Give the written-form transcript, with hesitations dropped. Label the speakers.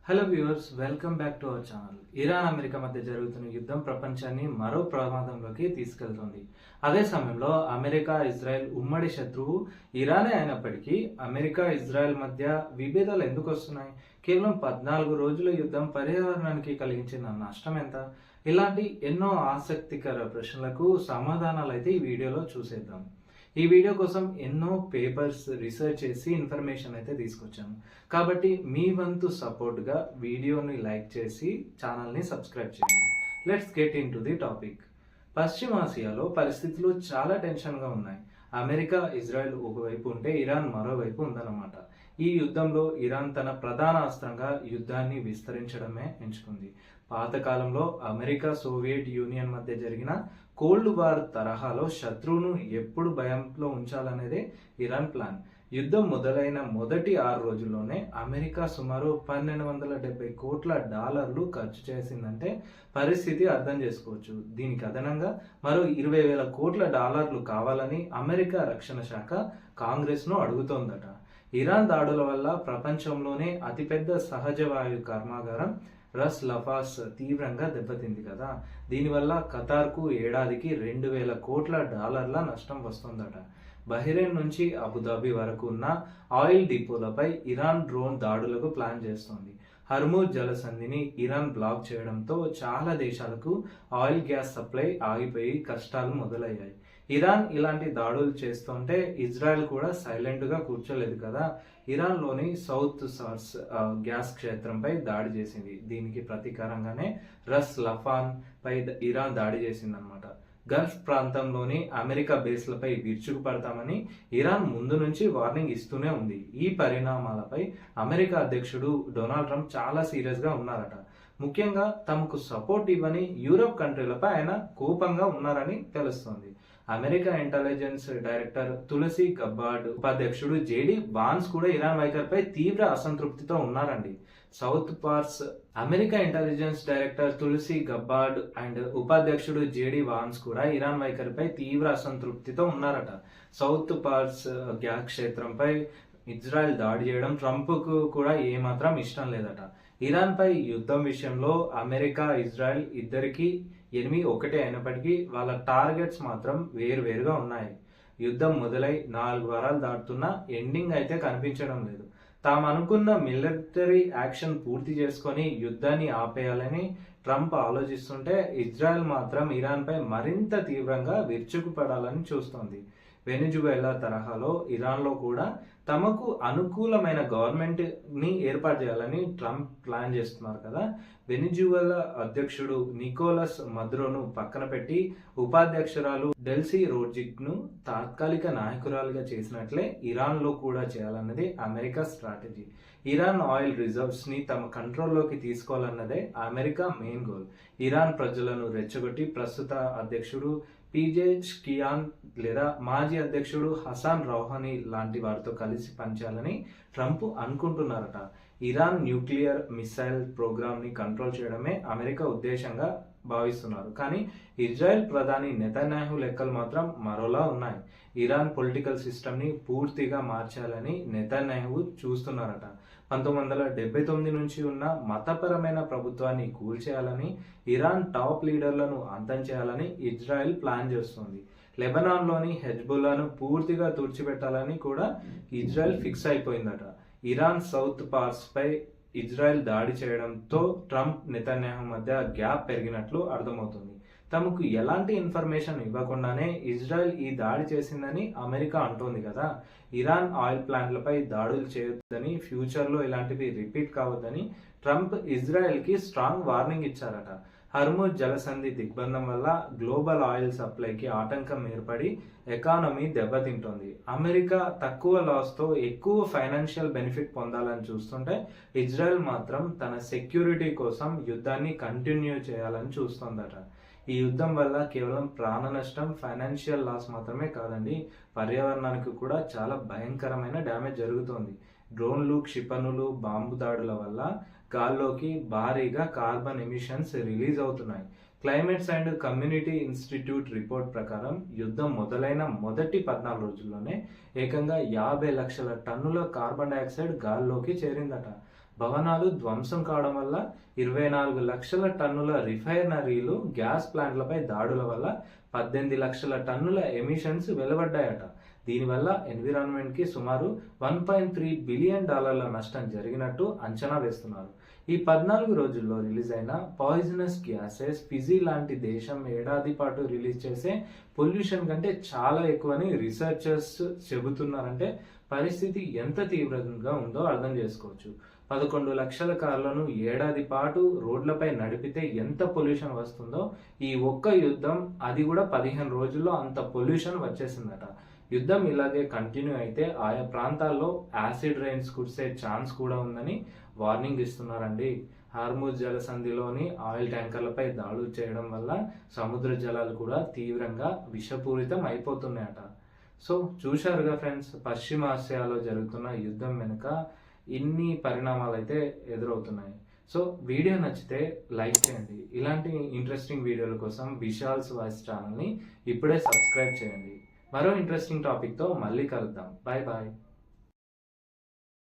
Speaker 1: Hello viewers, welcome back to our channel. Iran America మధ్య జరుగుతున్న యుద్ధం ప్రపంచాన్ని మరో ప్రమాదంలోకి తీసుకెళ్తోంది. అదే సమయంలో అమెరికా ఇజ్రాయెల్ ఉమ్మడి శత్రువు ఇరానే అయినప్పటికీ అమెరికా ఇజ్రాయెల్ మధ్య విభేదాలు ఎందుకు వస్తున్నాయి? కేవలం 14 రోజుల యుద్ధం పర్యావరణానికి కలిగించిన నష్టం ఎంత? ఇలాంటి ఎన్నో ఆసక్తికర ప్రశ్నలకు సమాధానాలు అయితే ఈ వీడియోలో చూసేద్దాం. ఈ వీడియో కోసం ఎన్నో పేపర్స్ రీసెర్చ్ చేసి ఇన్ఫర్మేషన్ అయితే తీసుకొచ్చాను. కాబట్టి మీ వంతు సపోర్ట్గా వీడియోని లైక్ చేసి ఛానల్ని సబ్స్క్రైబ్ చేయండి. Let's get into the topic. పశ్చిమాసియాలో పరిస్థితులు చాలా టెన్షన్గా ఉన్నాయి. అమెరికా ఇజ్రాయెల్ ఒకవైపు ఉంటే ఇరాన్ మరోవైపు ఉందన్నమాట. ఈ యుద్ధంలో ఇరాన్ తన ప్రధాన అస్త్రంగా యుద్ధాన్ని విస్తరించడమే ఎంచుకుంది. పాతకాలంలో అమెరికా సోవియట్ యూనియన్ మధ్య జరిగిన కోల్డ్ వార్ తరహాలో శత్రువును ఎప్పుడు భయంలో ఉంచాలనేదే ఇరాన్ ప్లాన్. యుద్ధం మొదలైన మొదటి 6 రోజుల్లోనే అమెరికా సుమారు $1270 కోట్ల ఖర్చు చేసిందంటే పరిస్థితి అర్థం చేసుకోవచ్చు. దీనికి అదనంగా మరో $20,000 కోట్ల కావాలని అమెరికా రక్షణ శాఖ కాంగ్రెస్ను అడుగుతోందట. ఇరాన్ దాడుల వల్ల ప్రపంచంలోనే అతిపెద్ద సహజ వాయు కర్మాగారం రస్ లఫాస్ తీవ్రంగా దెబ్బతింది కదా. దీనివల్ల ఖతార్కు ఏడాదికి $2,000 కోట్ల నష్టం వస్తుందట. బహ్రెయిన్ నుంచి అబుదాబి వరకు ఉన్న ఆయిల్ డిపోలపై ఇరాన్ డ్రోన్ దాడులకు ప్లాన్ చేస్తోంది. హర్మూజ్ జలసంధిని ఇరాన్ బ్లాక్ చేయడంతో చాలా దేశాలకు ఆయిల్ గ్యాస్ సప్లై ఆగిపోయి కష్టాలు మొదలయ్యాయి. ఇరాన్ ఇలాంటి దాడులు చేస్తుంటే ఇజ్రాయెల్ కూడా సైలెంట్గా కూర్చోలేదు కదా. ఇరాన్లోని సౌత్ సార్స్ గ్యాస్ క్షేత్రంపై దాడి చేసింది. దీనికి ప్రతీకారంగానే రస్ లఫాన్ పై ఇరాన్ దాడి చేసిందనమాట. గల్ఫ్ ప్రాంతంలోని అమెరికా బేస్లపై విరుచుకుపడతామని ఇరాన్ ముందు నుంచి వార్నింగ్ ఇస్తూనే ఉంది. ఈ పరిణామాలపై అమెరికా అధ్యక్షుడు డొనాల్డ్ ట్రంప్ చాలా సీరియస్గా ఉన్నారట. ముఖ్యంగా తమకు సపోర్ట్ ఇవ్వని యూరోప్ కంట్రీలపై ఆయన కోపంగా ఉన్నారని తెలుస్తోంది. America intelligence director Tulsi Gabbard, ఉపాధ్యక్షుడు జేడి వాన్స్ కూడా ఇరాన్ వైఖరిపై తీవ్ర అసంతృప్తితో ఉన్నారండి. South Pars America intelligence director Tulsi Gabbard and ఉపాధ్యక్షుడు జేడి వాన్స్ కూడా ఇరాన్ వైఖరిపై తీవ్ర అసంతృప్తితో ఉన్నారట. సౌత్ పార్స్ గ్యాస్ క్షేత్రంపై ఇజ్రాయెల్ దాడి చేయడం ట్రంప్కు కూడా ఏమాత్రం ఇష్టం లేదట. ఇరాన్ పై యుద్ధం విషయంలో అమెరికా ఇజ్రాయెల్ ఇద్దరికి ఎనిమి ఒకటే అయినప్పటికీ వాళ్ళ టార్గెట్స్ మాత్రం వేరువేరుగా ఉన్నాయి. యుద్ధం మొదలై 4 వారాలు దాటుతున్నా ఎండింగ్ అయితే కనిపించడం లేదు. తాము అనుకున్న మిలిటరీ యాక్షన్ పూర్తి చేసుకొని యుద్ధాన్ని ఆపేయాలని ట్రంప్ ఆలోచిస్తుంటే ఇజ్రాయెల్ మాత్రం ఇరాన్పై మరింత తీవ్రంగా విరుచుకుపడాలని చూస్తోంది. వెనిజువేలా తరహాలో ఇరాన్లో కూడా తమకు అనుకూలమైన గవర్నమెంట్ ని ఏర్పాటు చేయాలని ట్రంప్ ప్లాన్ చేస్తున్నారు కదా. వెనిజువేలా అధ్యక్షుడు నికోలస్ మదురోను పక్కన పెట్టి ఉపాధ్యక్షురాలు డెల్సీ రోడ్రిగ్స్ ను తాత్కాలిక నాయకురాలుగా చేసినట్లే ఇరాన్ లో కూడా చేయాలన్నది America strategy. Iran oil reserves ని తమ కంట్రోల్లోకి తీసుకోవాలన్నదే అమెరికా మెయిన్ గోల్. ఇరాన్ ప్రజలను రెచ్చగొట్టి ప్రస్తుత అధ్యక్షుడు పీజే షకియాన్ లేదా మాజీ అధ్యక్షుడు హసాన్ రౌహానీ లాంటి వారితో కలిసి పనిచేయాలని ట్రంప్ అనుకుంటున్నారట. ఇరాన్ న్యూక్లియర్ మిసైల్ ప్రోగ్రామ్ ని కంట్రోల్ చేయడమే అమెరికా ఉద్దేశంగా భావిస్తున్నారు. కానీ ఇజ్రాయెల్ ప్రధాని నెతన్యాహు లెక్కలు మాత్రం మరోలా ఉన్నాయి. ఇరాన్ పొలిటికల్ సిస్టమ్ ని పూర్తిగా మార్చాలని నెతన్యాహు చూస్తున్నారట. 1979 నుంచి ఉన్న మతపరమైన ప్రభుత్వాన్ని కూల్చేయాలని, ఇరాన్ టాప్ లీడర్లను అంతం చేయాలని ఇజ్రాయెల్ ప్లాన్ చేస్తుంది. లెబనాన్లోని హెజ్బుల్లాను పూర్తిగా తుడిచిపెట్టాలని కూడా ఇజ్రాయెల్ ఫిక్స్ అయిపోయిందట. ఇరాన్ సౌత్ పార్స్ పై ఇజ్రాయెల్ దాడి చేయడంతో ట్రంప్ నెతన్యాహు మధ్య గ్యాప్ పెరిగినట్లు అర్థమవుతుంది. తమకు ఎలాంటి ఇన్ఫర్మేషన్ ఇవ్వకుండానే ఇజ్రాయెల్ ఈ దాడి చేసిందని అమెరికా అంటోంది కదా. ఇరాన్ ఆయిల్ ప్లాంట్లపై దాడులు చేయొద్దని, ఫ్యూచర్లో ఇలాంటివి రిపీట్ కావద్దని ట్రంప్ ఇజ్రాయెల్కి స్ట్రాంగ్ వార్నింగ్ ఇచ్చారట. హర్మూజ్ జలసంధి దిగ్బంధం వల్ల గ్లోబల్ ఆయిల్ సప్లైకి ఆటంకం ఏర్పడి ఎకానమీ దెబ్బతింటోంది. అమెరికా తక్కువ లాస్తో ఎక్కువ ఫైనాన్షియల్ బెనిఫిట్ పొందాలని చూస్తుంటే ఇజ్రాయెల్ మాత్రం తన సెక్యూరిటీ కోసం యుద్ధాన్ని కంటిన్యూ చేయాలని చూస్తోందట. ఈ యుద్ధం వల్ల కేవలం ప్రాణ నష్టం, ఫైనాన్షియల్ లాస్ మాత్రమే కాదండి, పర్యావరణానికి కూడా చాలా భయంకరమైన డ్యామేజ్ జరుగుతోంది. డ్రోన్లు, క్షిపణులు, బాంబు దాడుల వల్ల గాల్లోకి భారీగా కార్బన్ ఎమిషన్స్ రిలీజ్ అవుతున్నాయి. Climates and community institute report ప్రకారం యుద్ధం మొదలైన మొదటి 14 రోజుల్లోనే ఏకంగా 50 లక్షల టన్నుల కార్బన్ డైఆక్సైడ్ గాల్లోకి చేరిందట. భవనాలు ధ్వంసం కావడం వల్ల 24 లక్షల టన్నుల రిఫైనరీలు, గ్యాస్ ప్లాంట్లపై దాడుల వల్ల 18 లక్షల టన్నుల ఎమిషన్స్ వెలువడ్డాయట. దీనివల్ల ఎన్విరాన్మెంట్కి సుమారు $1.3 బిలియన్ నష్టం జరిగినట్టు అంచనా వేస్తున్నారు. ఈ 14 రోజుల్లో రిలీజ్ అయిన పాయిజనస్ గ్యాసెస్ ఫిజీ లాంటి దేశం ఏడాది పాటు రిలీజ్ చేసే పొల్యూషన్ కంటే చాలా ఎక్కువని రీసెర్చర్స్ చెబుతున్నారంటే పరిస్థితి ఎంత తీవ్రంగా ఉందో అర్థం చేసుకోవచ్చు. 11 లక్షల కార్లను ఏడాది పాటు రోడ్లపై నడిపితే ఎంత పొల్యూషన్ వస్తుందో ఈ ఒక్క యుద్ధం, అది కూడా 15 రోజుల్లో అంత పొల్యూషన్ వచ్చేసిందట. యుద్ధం ఇలాగే కంటిన్యూ అయితే ఆయా ప్రాంతాల్లో యాసిడ్ రైన్స్ కురిసే ఛాన్స్ కూడా ఉందని వార్నింగ్ ఇస్తున్నారండి. హార్మూజ్ జలసంధిలోని ఆయిల్ ట్యాంకర్లపై దాడులు చేయడం వల్ల సముద్ర జలాలు కూడా తీవ్రంగా విషపూరితం అయిపోతున్నాయట. సో చూశారుగా ఫ్రెండ్స్, పశ్చిమాసియాలో జరుగుతున్న యుద్ధం వెనుక ఇన్ని పరిణామాలు అయితే ఎదురవుతున్నాయి. సో వీడియో నచ్చితే లైక్ చేయండి. ఇలాంటి ఇంట్రెస్టింగ్ వీడియోల కోసం విశాల్స్ వాయిస్ ఛానల్ని ఇప్పుడే సబ్స్క్రైబ్ చేయండి. మరో ఇంట్రెస్టింగ్ టాపిక్తో మళ్ళీ కలుద్దాం. Bye bye.